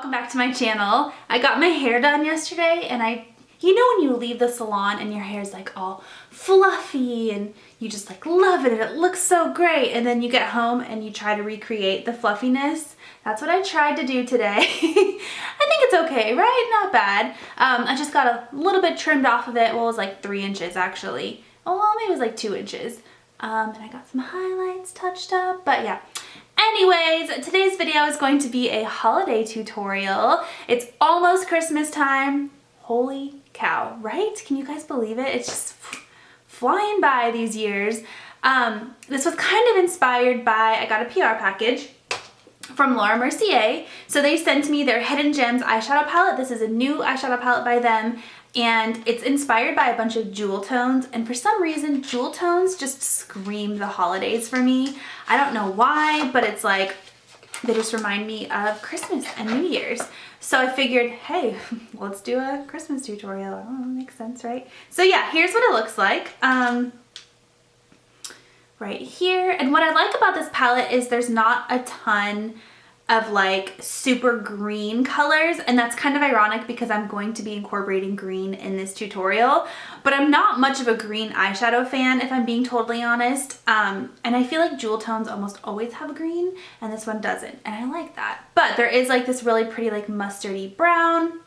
welcome back to my channel. I got my hair done yesterday and you know when you leave the salon and your hair's like all fluffy and you just like love it and it looks so great, and then you get home and you try to recreate the fluffiness. That's what I tried to do today. I think it's okay, right? Not bad. I just got a little bit trimmed off of it. Well, it was like 3 inches actually. Oh, well, maybe it was like 2 inches. And I got some highlights touched up, but yeah. Anyways, today's video is going to be a holiday tutorial. It's almost Christmas time. Holy cow, right? Can you guys believe it? It's just flying by these years. This was kind of inspired by, I got a PR package from Mercier. So they sent me their Hidden Gems eyeshadow palette. This is a new eyeshadow palette by them, and it's inspired by a bunch of jewel tones, and for some reason jewel tones just scream the holidays for me. I don't know why, but it's like they just remind me of Christmas and New Year's. So I figured, hey, let's do a Christmas tutorial. I don't know, makes sense, right? So yeah, here's what it looks like. Right here. And what I like about this palette is there's not a ton of like super green colors, and that's kind of ironic because I'm going to be incorporating green in this tutorial, but I'm not much of a green eyeshadow fan if I'm being totally honest. And I feel like jewel tones almost always have green and this one doesn't, and I like that. But there is like this really pretty like mustardy brown,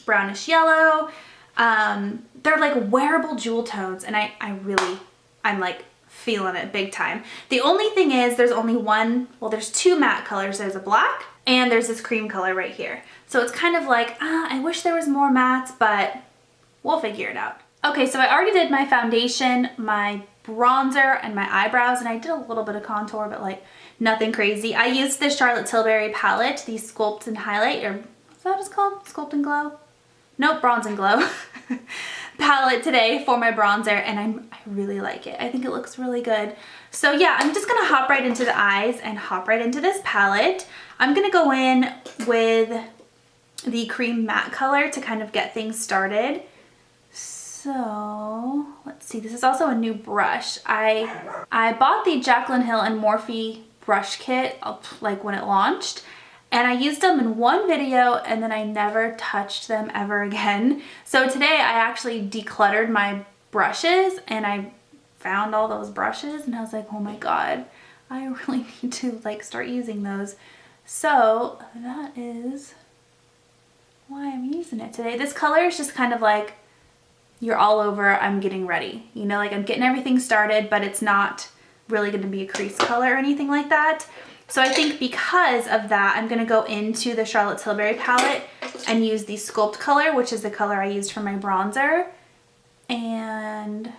brownish yellow. They're like wearable jewel tones, and I'm like feeling it big time. The only thing is there's only one, well, there's 2 matte colors. There's a black and there's this cream color right here. So it's kind of like, I wish there was more mattes, but we'll figure it out. Okay, so I already did my foundation, my bronzer, and my eyebrows, and I did a little bit of contour, but like nothing crazy. I used the Charlotte Tilbury palette, the Sculpt and Highlight, or is that what it's called? Sculpt and Glow? Nope, Bronze and Glow palette today for my bronzer, and I really like it. I think it looks really good. So yeah, I'm just gonna hop right into the eyes and hop right into this palette. I'm gonna go in with the cream matte color to kind of get things started. So let's see, this is also a new brush. I bought the Jaclyn Hill and Morphe brush kit like when it launched, and I used them in one video and then I never touched them ever again. So today I actually decluttered my brushes and I found all those brushes and I was like, oh my God, I really need to like start using those. So that is why I'm using it today. This color is just kind of like, you're all over, I'm getting ready. You know, like I'm getting everything started, but it's not really gonna be a crease color or anything like that. So I think because of that, I'm gonna go into the Charlotte Tilbury palette and use the Sculpt color, which is the color I used for my bronzer, and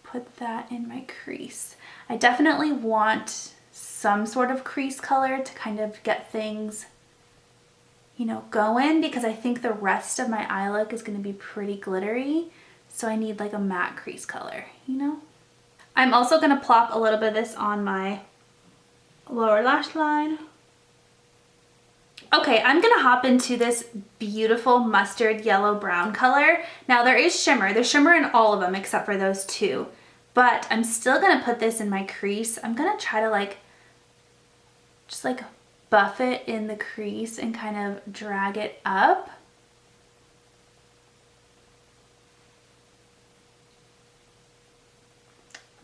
put that in my crease. I definitely want some sort of crease color to kind of get things, you know, going, because I think the rest of my eye look is gonna be pretty glittery. So I need like a matte crease color, you know? I'm also going to plop a little bit of this on my lower lash line. Okay, I'm going to hop into this beautiful mustard yellow brown color. Now there is shimmer. There's shimmer in all of them except for those 2. But I'm still going to put this in my crease. I'm going to try to like, just like buff it in the crease and kind of drag it up.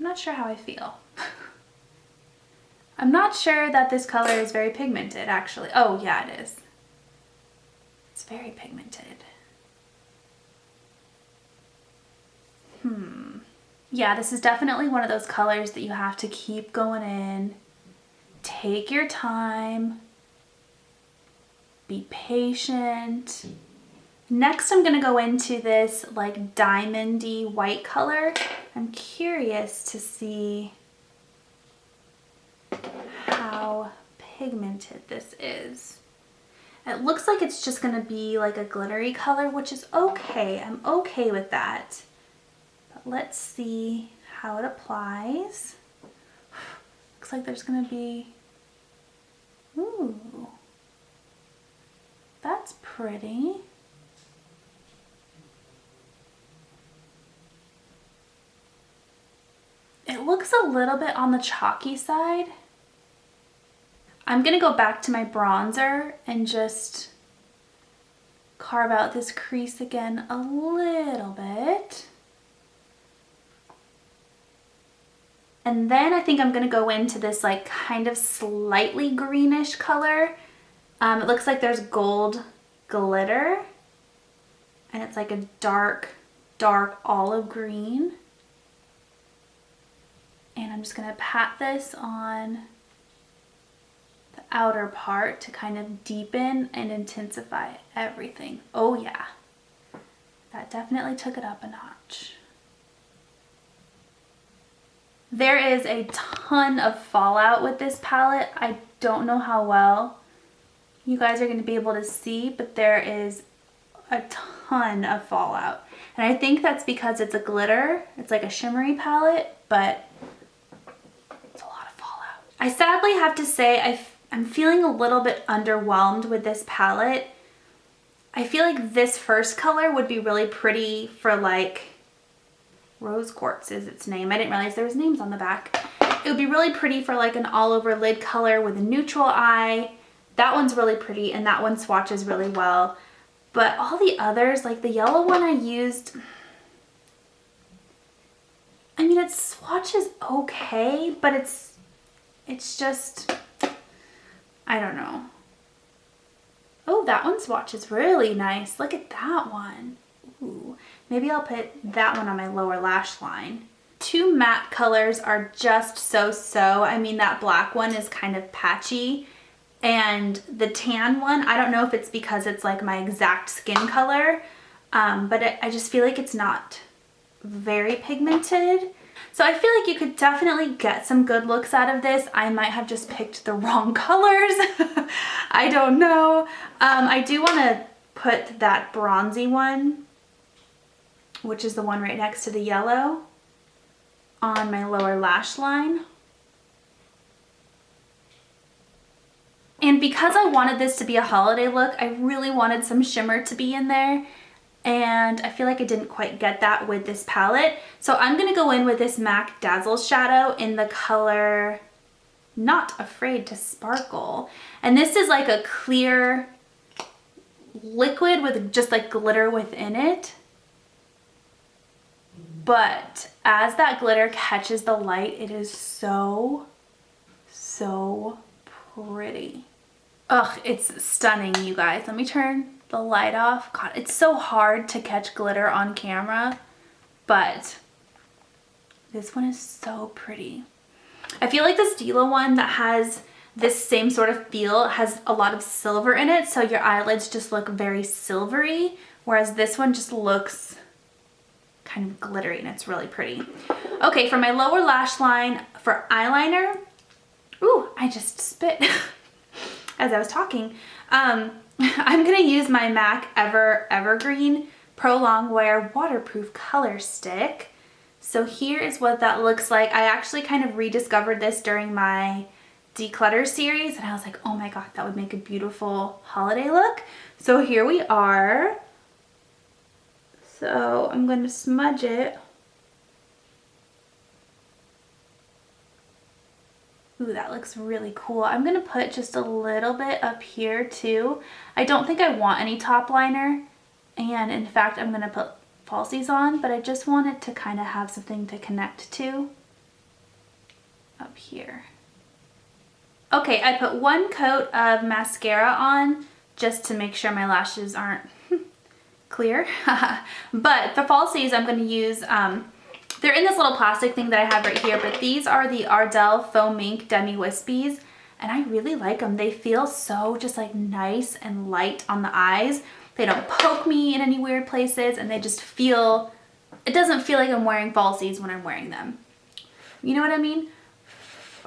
I'm not sure how I feel. I'm not sure that this color is very pigmented, actually. Oh, yeah, it is. It's very pigmented. Yeah, this is definitely one of those colors that you have to keep going in. Take your time. Be patient. Next, I'm gonna go into this like diamondy white color. I'm curious to see how pigmented this is. It looks like it's just gonna be like a glittery color, which is okay. I'm okay with that. But let's see how it applies. Looks like there's gonna be, ooh, that's pretty. It looks a little bit on the chalky side. I'm gonna go back to my bronzer and just carve out this crease again a little bit. And then I think I'm gonna go into this like kind of slightly greenish color. It looks like there's gold glitter and it's like a dark, dark olive green. And I'm just gonna pat this on the outer part to kind of deepen and intensify everything. Oh yeah, that definitely took it up a notch. There is a ton of fallout with this palette. I don't know how well you guys are going to be able to see, but there is a ton of fallout. And I think that's because it's a glitter. It's like a shimmery palette, but it's a lot of fallout. I sadly have to say I'm feeling a little bit underwhelmed with this palette. I feel like this first color would be really pretty for like Rose Quartz is its name. I didn't realize there was names on the back. It would be really pretty for like an all over lid color with a neutral eye. That one's really pretty and that one swatches really well. But all the others, like the yellow one I used, I mean it swatches okay, but it's just, I don't know. Oh, that one swatches really nice. Look at that one. Ooh. Maybe I'll put that one on my lower lash line. Two matte colors are just so-so. I mean, that black one is kind of patchy. And the tan one, I don't know if it's because it's like my exact skin color, but I just feel like it's not very pigmented. So I feel like you could definitely get some good looks out of this. I might have just picked the wrong colors. I don't know. I do want to put that bronzy one, which is the one right next to the yellow, on my lower lash line. And because I wanted this to be a holiday look, I really wanted some shimmer to be in there. And I feel like I didn't quite get that with this palette. So I'm going to go in with this MAC Dazzle shadow in the color Not Afraid to Sparkle. And this is like a clear liquid with just like glitter within it. But as that glitter catches the light, it is so pretty. Ugh, it's stunning, you guys. Let me turn the light off. God, it's so hard to catch glitter on camera, but this one is so pretty. I feel like the Stila one that has this same sort of feel has a lot of silver in it, so your eyelids just look very silvery, whereas this one just looks kind of glittery and it's really pretty. Okay, for my lower lash line for eyeliner, ooh, I just spit as I was talking. I'm gonna use my MAC Evergreen Pro Longwear Waterproof Color Stick. So here is what that looks like. I actually kind of rediscovered this during my declutter series and I was like, oh my god, that would make a beautiful holiday look. So here we are. So I'm going to smudge it. Ooh, that looks really cool. I'm going to put just a little bit up here too. I don't think I want any top liner. And in fact, I'm going to put falsies on, but I just wanted to kind of have something to connect to up here. Okay, I put one coat of mascara on just to make sure my lashes aren't clear. But the falsies I'm going to use, they're in this little plastic thing that I have right here, but these are the Ardell Foam Ink Demi Wispies, and I really like them. They feel so just like nice and light on the eyes. They don't poke me in any weird places, and they just feel, it doesn't feel like I'm wearing falsies when I'm wearing them. You know what I mean?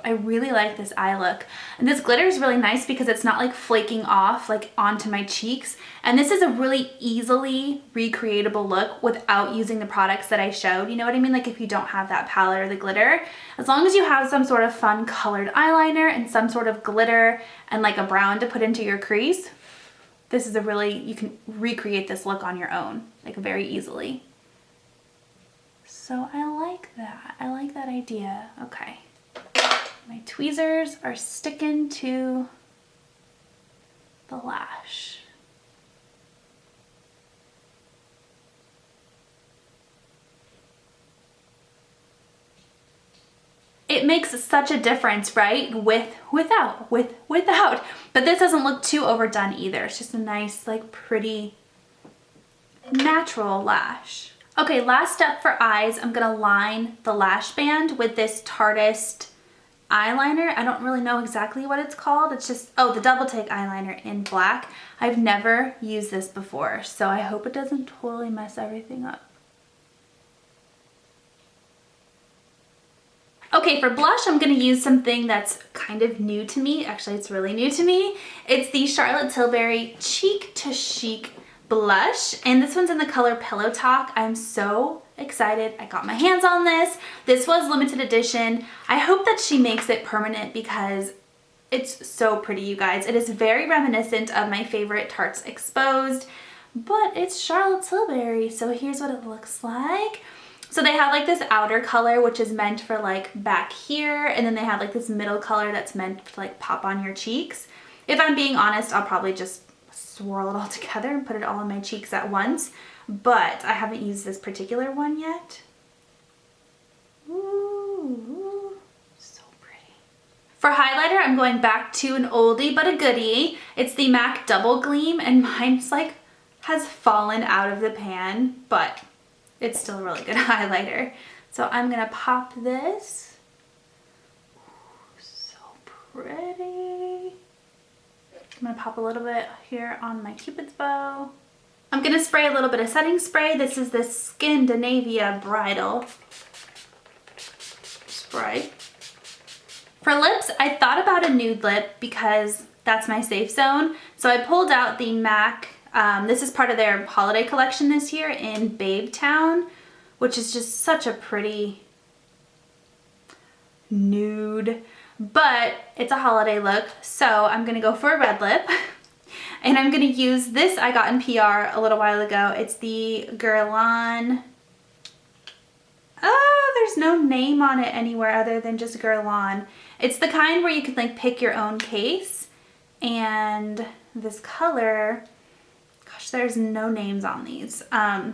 I really like this eye look. And this glitter is really nice because it's not like flaking off like onto my cheeks. And this is a really easily recreatable look without using the products that I showed. You know what I mean? Like if you don't have that palette or the glitter, as long as you have some sort of fun colored eyeliner and some sort of glitter and like a brown to put into your crease, this is a really, you can recreate this look on your own, like very easily. So I like that. I like that idea. Okay. My tweezers are sticking to the lash. It makes such a difference, right? Without. But this doesn't look too overdone either. It's just a nice, like, pretty natural lash. Okay, last step for eyes. I'm gonna line the lash band with this Tarteist eyeliner. I don't really know exactly what it's called. It's just, oh, the double take eyeliner in black. I've never used this before, so I hope it doesn't totally mess everything up. Okay, for blush, I'm gonna use something that's kind of new to me. Actually, it's really new to me. It's the Charlotte Tilbury Cheek to Chic blush, and this one's in the color Pillow Talk. I'm so excited I got my hands on this. This was limited edition. I hope that she makes it permanent because it's so pretty, you guys. It is very reminiscent of my favorite Tarte's Exposed, but it's Charlotte Tilbury, so here's what it looks like. So they have like this outer color, which is meant for like back here, and then they have like this middle color that's meant to like pop on your cheeks. If I'm being honest, I'll probably just swirl it all together and put it all on my cheeks at once, but I haven't used this particular one yet. Ooh, so pretty. For highlighter, I'm going back to an oldie but a goodie. It's the MAC Double Gleam, and mine's like has fallen out of the pan, but it's still a really good highlighter. So I'm gonna pop this. Ooh, so pretty. I'm gonna pop a little bit here on my Cupid's bow. I'm gonna spray a little bit of setting spray. This is the Scandinavia Bridal spray. For lips, I thought about a nude lip because that's my safe zone. So I pulled out the MAC. This is part of their holiday collection this year in Babe Town, which is just such a pretty nude, but it's a holiday look. So I'm gonna go for a red lip, and I'm gonna use this I got in PR a little while ago. It's the Guerlain. Oh, there's no name on it anywhere other than just Guerlain. It's the kind where you can like pick your own case, and this color, there's no names on these. Oh,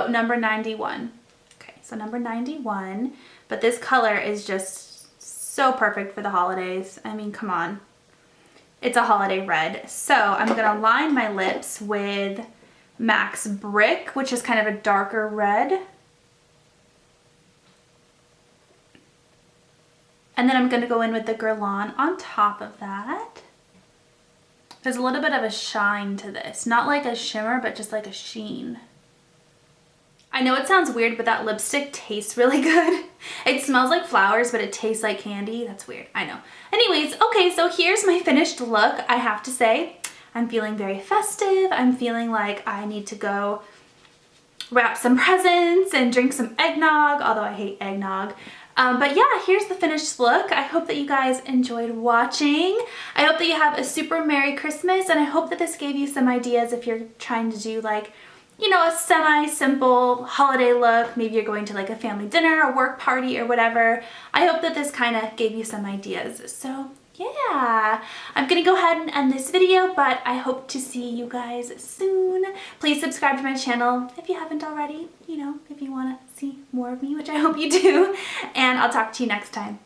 number 91. Okay, so number 91. But this color is just so perfect for the holidays. I mean, come on. It's a holiday red. So I'm gonna line my lips with MAC's Brick, which is kind of a darker red. And then I'm gonna go in with the Guerlain on top of that. There's a little bit of a shine to this. Not like a shimmer, but just like a sheen. I know it sounds weird, but that lipstick tastes really good. It smells like flowers, but it tastes like candy. That's weird, I know. Anyways, okay, so here's my finished look. I have to say, I'm feeling very festive. I'm feeling like I need to go wrap some presents and drink some eggnog, although I hate eggnog. But yeah, here's the finished look. I hope that you guys enjoyed watching. I hope that you have a super Merry Christmas, and I hope that this gave you some ideas if you're trying to do like, you know, a semi-simple holiday look. Maybe you're going to like a family dinner or work party or whatever. I hope that this kind of gave you some ideas. So yeah, I'm gonna go ahead and end this video, but I hope to see you guys soon. Please subscribe to my channel if you haven't already, you know, if you wanna see more of me, which I hope you do, and I'll talk to you next time.